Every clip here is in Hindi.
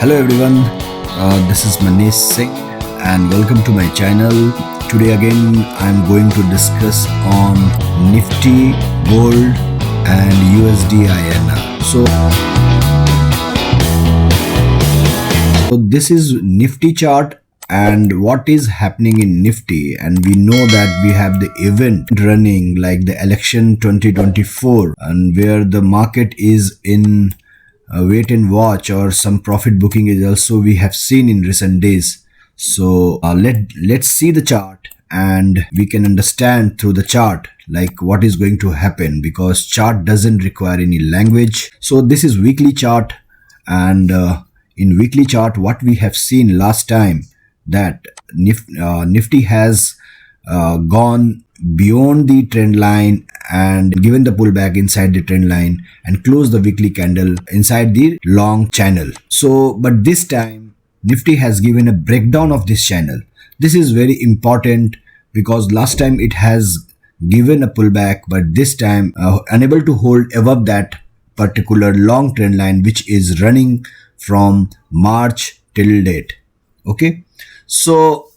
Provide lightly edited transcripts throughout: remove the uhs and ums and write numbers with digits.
Hello everyone, this is Manish Singh and welcome to my channel. Today again I am going to discuss on Nifty, Gold and USD INR. So this is Nifty chart and what is happening in Nifty, and we know that we have the event running like the election 2024 and where the market is in wait and watch, or some profit booking is also we have seen in recent days. So let's see the chart and we can understand through the chart like what is going to happen, because chart doesn't require any language. So this is weekly chart, and in weekly chart what we have seen last time that Nifty has gone beyond the trend line and given the pullback inside the trend line and closed the weekly candle inside the long channel. So but this time Nifty has given a breakdown of this channel. This is very important because last time it has given a pullback, but this time unable to hold above that particular long trend line which is running from March till date. Okay, so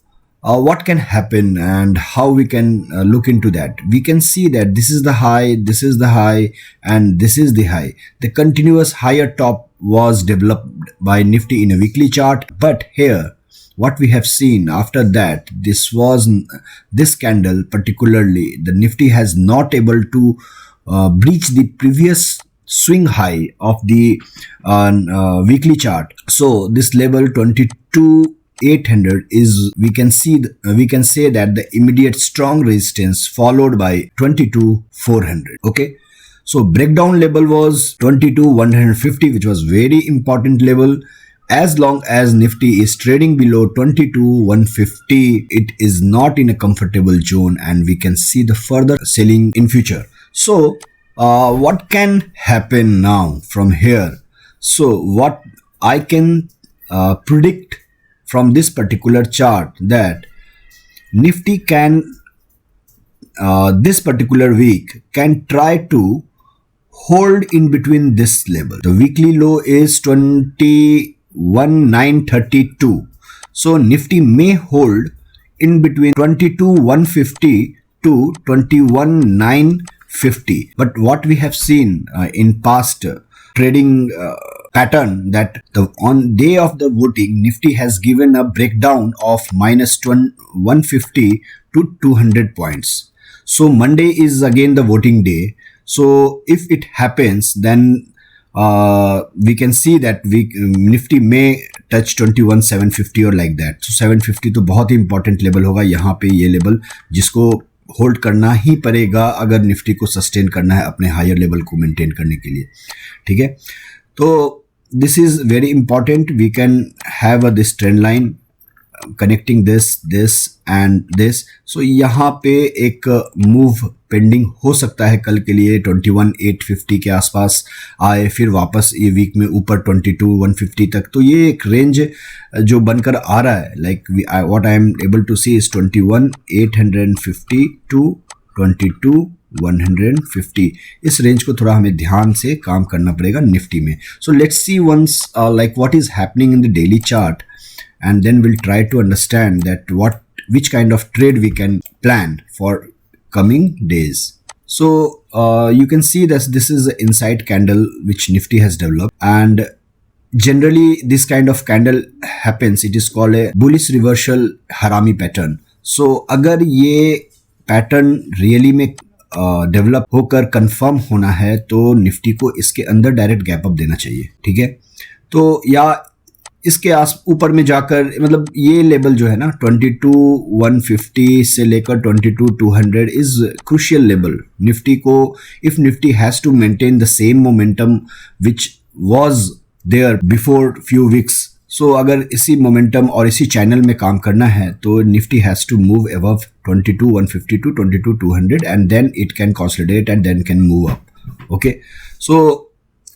what can happen and how we can look into that? We can see that this is the high, this is the high, and this is the high. The continuous higher top was developed by Nifty in a weekly chart, but here what we have seen after that, this candle particularly, the Nifty has not able to breach the previous swing high of the weekly chart. So this level 22,800 is, we can say that the immediate strong resistance, followed by 22,400. Okay, so breakdown level was 22,150, which was very important level. As long as Nifty is trading below 22,150, it is not in a comfortable zone and we can see the further selling in future. So what can happen now from here? So what I can predict from this particular chart, that Nifty can this particular week can try to hold in between this level. The weekly low is 21,932. So Nifty may hold in between 22,150 to 21,950. But what we have seen in past trading pattern, that on day of the voting, Nifty has given a breakdown of minus 150 to 200 points. So Monday is again the voting day. So if it happens, then we can see that Nifty may touch 21,750 or like that. So 750 तो बहुत ही important level होगा यहाँ पे, ये level जिसको होल्ड करना ही पड़ेगा अगर निफ्टी को सस्टेन करना है अपने हायर लेवल को मेंटेन करने के लिए. ठीक है, तो this is very important. We can have this trend line connecting this and this. So यहाँ पे एक मूव पेंडिंग हो सकता है कल के लिए 21,850 के आसपास आए, फिर वापस ये वीक में ऊपर 22,150 तक. तो ये एक रेंज जो बनकर आ रहा है, like what I am able to see is 21,850 to 22,150. इस रेंज को थोड़ा हमें ध्यान से काम करना पड़ेगा निफ्टी में. So let's see once like what is happening in the daily chart, and then we'll try to understand that which kind of trade we can plan for coming days. So you can see that this is the inside candle which Nifty has developed, and generally this kind of candle happens, it is called a bullish reversal harami pattern. So अगर ये पैटर्न रियली में डेवलप होकर कंफर्म होना है तो निफ्टी को इसके अंदर डायरेक्ट गैप अप देना चाहिए. ठीक है, तो या इसके ऊपर में जाकर, मतलब ये लेवल जो है ना 22,150 से लेकर 22,200 इज क्रूशियल लेवल निफ्टी को. If Nifty has to maintain the same momentum which was there before few weeks, so अगर इसी मोमेंटम और इसी चैनल में काम करना है तो Nifty has to move above 22,150 to 22,200 and then it can consolidate and then can move up. Okay, so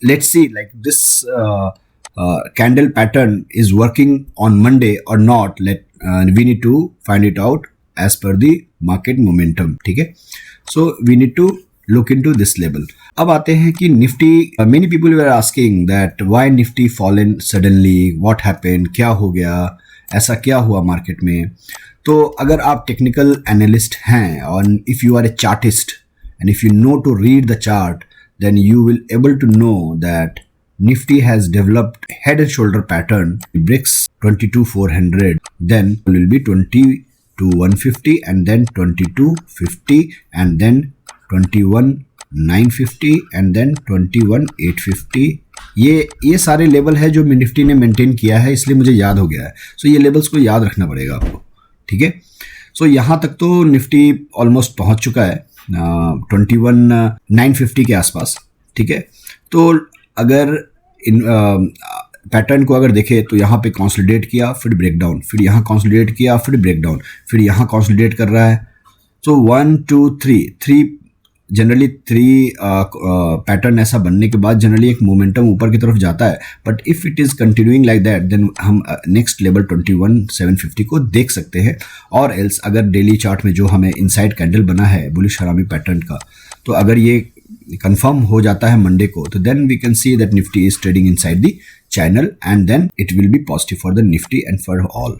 let's see like this candle pattern is working on Monday or not. We need to find it out as per the market momentum. ठीक है, so we need to look into this level. अब आते हैं कि Nifty, many people were asking that why Nifty fallen suddenly, what happened, क्या हो गया, ऐसा क्या हुआ मार्केट में. तो अगर आप टेक्निकल एनालिस्ट हैं और if you are a chartist and if you know to read the chart, then you will able to know that Nifty has developed head and shoulder pattern. It breaks 22,400, then will be 22,150 and then 22,50 and then 21,950 and then 21,850. ये सारे लेवल है जो निफ्टी ने मेंटेन किया है, इसलिए मुझे याद हो गया है. सो ये लेवल्स को याद रखना पड़ेगा आपको, ठीक है. सो यहाँ तक तो निफ्टी ऑलमोस्ट पहुँच चुका है 21,950 के आसपास, ठीक है. तो अगर इन पैटर्न को अगर देखें तो यहाँ पे कंसोलिडेट किया, फिर ब्रेकडाउन, फिर यहाँ कंसोलिडेट किया, फिर ब्रेकडाउन, फिर यहाँ कंसोलिडेट कर रहा है. सो 1 2 3 जनरली 3 पैटर्न ऐसा बनने के बाद जनरली एक मोमेंटम ऊपर की तरफ जाता है. But if it is continuing like that then हम नेक्स्ट लेवल 21,750 को देख सकते हैं. और एल्स अगर डेली चार्ट में जो हमें इनसाइड कैंडल बना है बुलिश हरामी पैटर्न का, तो अगर ये कंफर्म हो जाता है मंडे को, तो then we can see that Nifty is trading inside the channel and then it will be positive for the Nifty and for all.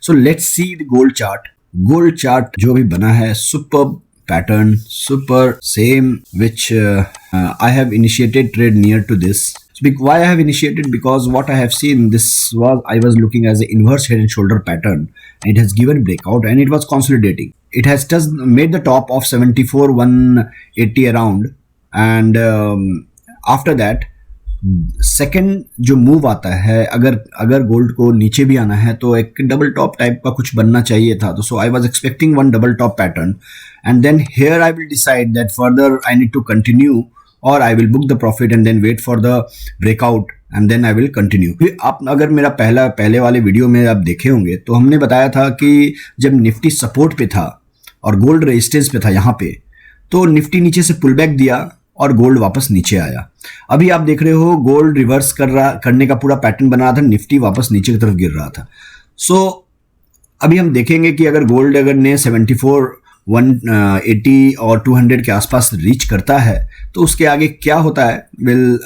So let's see the gold chart. Gold chart जो भी बना है, super pattern, super same, which I have initiated trade near to this. Why I have initiated? Because what I have seen, this was, I was looking as an inverse head and shoulder pattern. It has given breakout and it was consolidating. It has just made the top of 74,180 around, and after that second जो मूव आता है, अगर गोल्ड को नीचे भी आना है तो एक डबल टॉप टाइप का कुछ बनना चाहिए था. तो so I was expecting one double top pattern and then here I will decide that further I need to continue और I will book the profit and then wait for the breakout and then I will continue. फिर आप अगर मेरा पहले वाले वीडियो में आप देखे होंगे तो हमने बताया था कि जब निफ्टी सपोर्ट पे था और गोल्ड रेजिस्टेंस पे था यहाँ पे, तो निफ्टी नीचे से पुल बैक दिया और गोल्ड वापस नीचे आया. अभी आप देख रहे हो गोल्ड रिवर्स करने का पूरा पैटर्न बना रहा था, निफ्टी वापस नीचे की तरफ गिर रहा था. सो अभी हम देखेंगे कि अगर गोल्ड ने 74,180 और 200 के आसपास रीच करता है तो उसके आगे क्या होता है. Will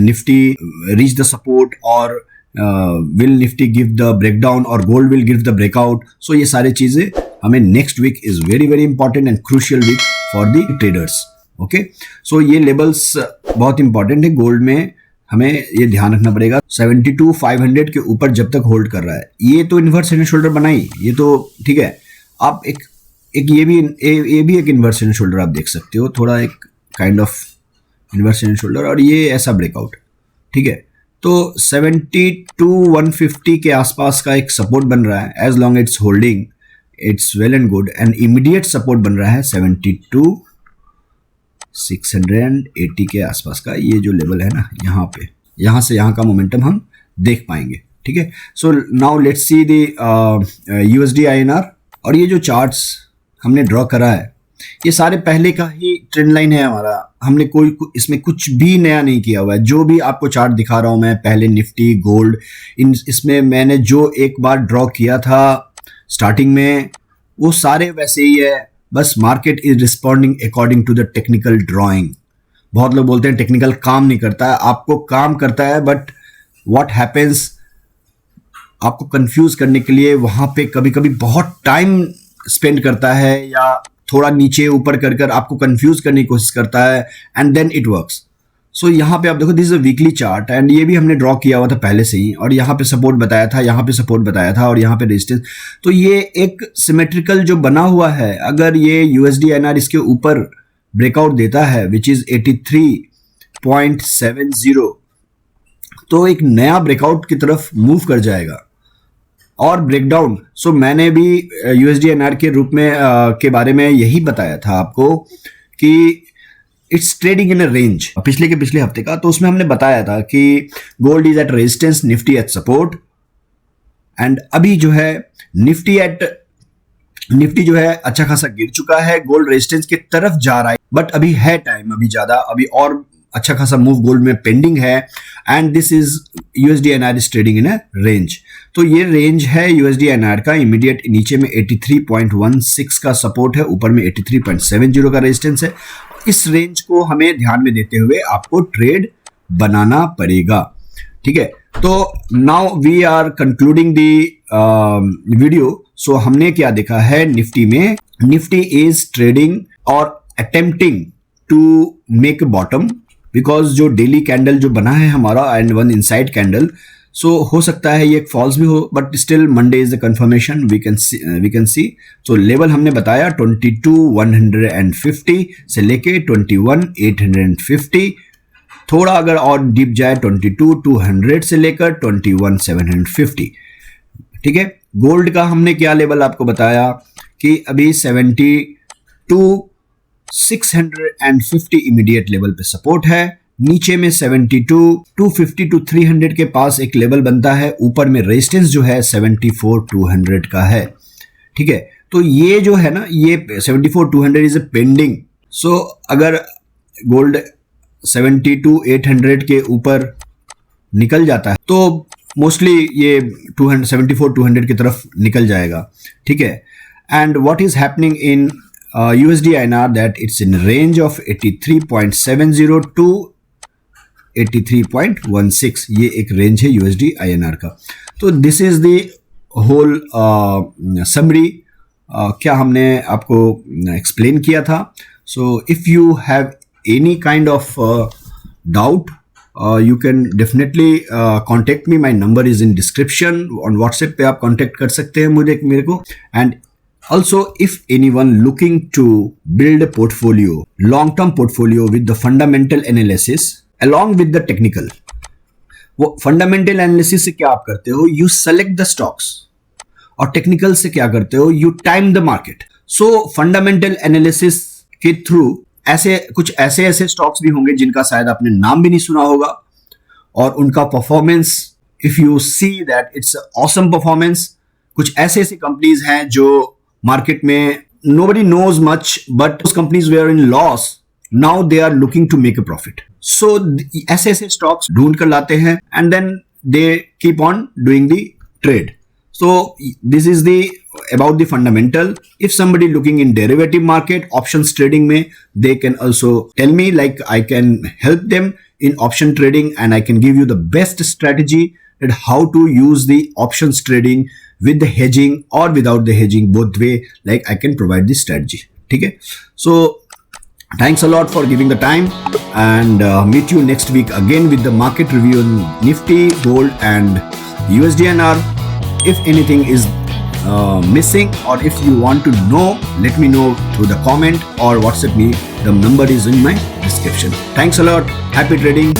Nifty reach the support और will Nifty give the breakdown और gold will give the breakout. So ये सारी चीजें हमें next week is very very important and crucial week for the traders. Okay, so ये लेवल्स बहुत इंपॉर्टेंट है. गोल्ड में हमें ये ध्यान रखना पड़ेगा 72,500 के ऊपर जब तक होल्ड कर रहा है. ये तो इन्वर्स हेड एंड शोल्डर बनाई, ये तो ठीक है. आप एक ये भी एक इन्वर्स हेड एंड शोल्डर आप देख सकते हो, थोड़ा एक kind of inverse head and shoulder, और ये ऐसा ब्रेकआउट, ठीक है. तो 72,150 के आसपास का एक सपोर्ट बन रहा है. As long it's holding it's well and good. And immediate support बन रहा है 72,680 के आसपास का. ये जो लेवल है ना, यहाँ पे, यहाँ से यहाँ का मोमेंटम हम देख पाएंगे, ठीक है. So now let's see the USD INR. और ये जो चार्ट्स हमने ड्रॉ करा है ये सारे पहले का ही ट्रेंड लाइन है हमारा. हमने कोई इसमें कुछ भी नया नहीं किया हुआ है. जो भी आपको चार्ट दिखा रहा हूँ मैं, पहले निफ्टी, गोल्ड, इसमें मैंने जो एक बार ड्रॉ किया था स्टार्टिंग में, वो सारे वैसे ही है. बस market is responding according to the technical drawing. बहुत लोग बोलते हैं टेक्निकल काम नहीं करता है. आपको काम करता है, बट व्हाट हैपेंस, आपको कंफ्यूज करने के लिए वहां पे कभी कभी बहुत टाइम स्पेंड करता है या थोड़ा नीचे ऊपर कर आपको कंफ्यूज करने की कोशिश करता है एंड देन इट वर्क्स. सो यहाँ पे आप देखो, this is a weekly chart and ये भी हमने ड्रॉ किया हुआ था पहले से ही. और यहाँ पे सपोर्ट बताया था, यहाँ पे सपोर्ट बताया था और यहाँ पे रेजिस्टेंस. तो ये एक सिमेट्रिकल जो बना हुआ है, अगर ये USD INR इसके ऊपर ब्रेकआउट देता है विच इज 83.70, तो एक नया ब्रेकआउट की तरफ मूव कर जाएगा. और ब्रेकडाउन, सो मैंने भी USD INR के रूप में के बारे में यही बताया था आपको कि it's trading in a range, पिछले हफ्ते का. तो उसमें हमने बताया था कि gold is at resistance, Nifty at support. And अभी जो है निफ्टी जो है अच्छा खासा गिर चुका है, गोल्ड रेजिस्टेंस की तरफ जा रहा है. बट अभी है टाइम, अभी ज्यादा, अभी और अच्छा खासा मूव गोल्ड में पेंडिंग है. And this is USD INR is trading in a range. तो ये रेंज है USD INR का. इमीडिएट नीचे में 83.16 का सपोर्ट है, ऊपर में 83.70 का रेजिस्टेंस है. इस रेंज को हमें ध्यान में देते हुए आपको ट्रेड बनाना पड़ेगा, ठीक है। तो now we are concluding the video. So हमने क्या देखा है निफ्टी में, निफ्टी इज ट्रेडिंग और attempting to make bottom, because जो डेली कैंडल जो बना है हमारा and one inside candle, so हो सकता है ये एक फॉल्स भी हो, but still Monday is the confirmation, we can see. So level हमने बताया 22,150 से लेके 21,850, थोड़ा अगर और डीप जाए 22,200 से लेकर 21,750, ठीक है। गोल्ड का हमने क्या लेवल आपको बताया कि अभी 72,650 इमीडिएट लेवल पे सपोर्ट है, नीचे में 72,250 टू 300 के पास एक लेवल बनता है, ऊपर में रेजिस्टेंस जो है 74,200 का है, ठीक है। तो ये जो है ना, ये 74,200 इज ए पेंडिंग। सो अगर गोल्ड 72,800 के ऊपर निकल जाता है तो मोस्टली ये 74,200 की तरफ निकल जाएगा, ठीक है। And what is happening in USD INR, that it's in range of 83.70 to 83.16, ये एक रेंज है USD INR का। तो this is the whole summary, क्या हमने आपको एक्सप्लेन किया था। So if you have any kind of doubt, you can definitely contact me. My number is in description. On WhatsApp पे आप contact कर सकते हैं मेरे को। And also, if anyone looking to build a portfolio, long-term portfolio with the fundamental analysis along with the technical, वो fundamental analysis से क्या आप करते हो, you select the stocks, और technical से क्या करते हो, you time the market. So fundamental analysis के through कुछ ऐसे स्टॉक्स भी होंगे जिनका शायद आपने नाम भी नहीं सुना होगा, और उनका performance if you see that it's awesome performance. कुछ ऐसे कंपनीज हैं जो मार्केट में nobody knows much, but those companies were in loss, now they are looking to make a profit. So ऐसे स्टॉक्स ढूंढ कर लाते हैं and then they keep on doing the trade. So this is about the fundamental. If somebody looking in derivative market, options trading में, they can also tell me, like I can help them in option trading and I can give you the best strategy at how to use the options trading with the hedging or without the hedging, both way, like I can provide this strategy, ठीक है। So thanks a lot for giving the time, and meet you next week again with the market review on Nifty, Gold and USD INR. If anything is missing, or if you want to know, let me know through the comment or WhatsApp me. The number is in my description. Thanks a lot. Happy trading.